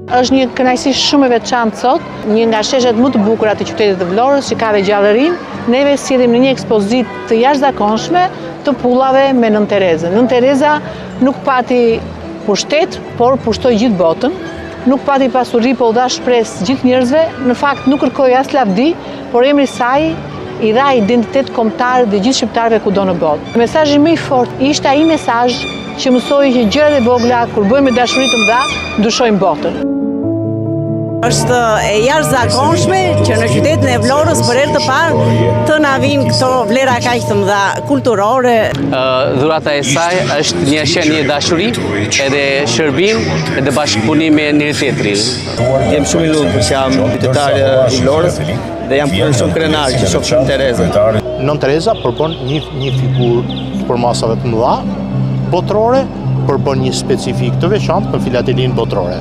Është një kënaqësi shumë e veçantë sot, një nga sheshet më të bukura të qytetit të Vlorës, që ka dhe gjallërinë. Neve sillim në një ekspozitë të jashtëzakonshme të pullave me Nën Terezën. Nën Tereza nuk pati pushtet, por pushtoi gjithë botën. Nuk pati pasuri, po u dha shpresë gjithë njerëzve. Në fakt nuk kërkoi as lavdi, por emri i saj i dha identitet kombëtar dhe gjithë shqiptarëve kudo në botë. Mesazhi më i fortë ishte ai mesazh që mësoi që gjërat e vogla kur bëhen me dashuri të madhe ndryshojnë botën. Është e jashtëzakonshme që në qytetin e Vlorës për herë të parë të na vinë këto vlera kaq të mëdha kulturore. Dhurata e saj është një shenjë dashuri, edhe shërbim, edhe bashkëpunim me njëri tjetrin. Jam shumë i lumtur që jam qytetar i Vlorës dhe jam shumë krenar që shoh Nën Terezën. Nën Tereza përbën një figurë të përmasave të mëdha botërore, përbën një specifik të veçantë në filatelinë botërore.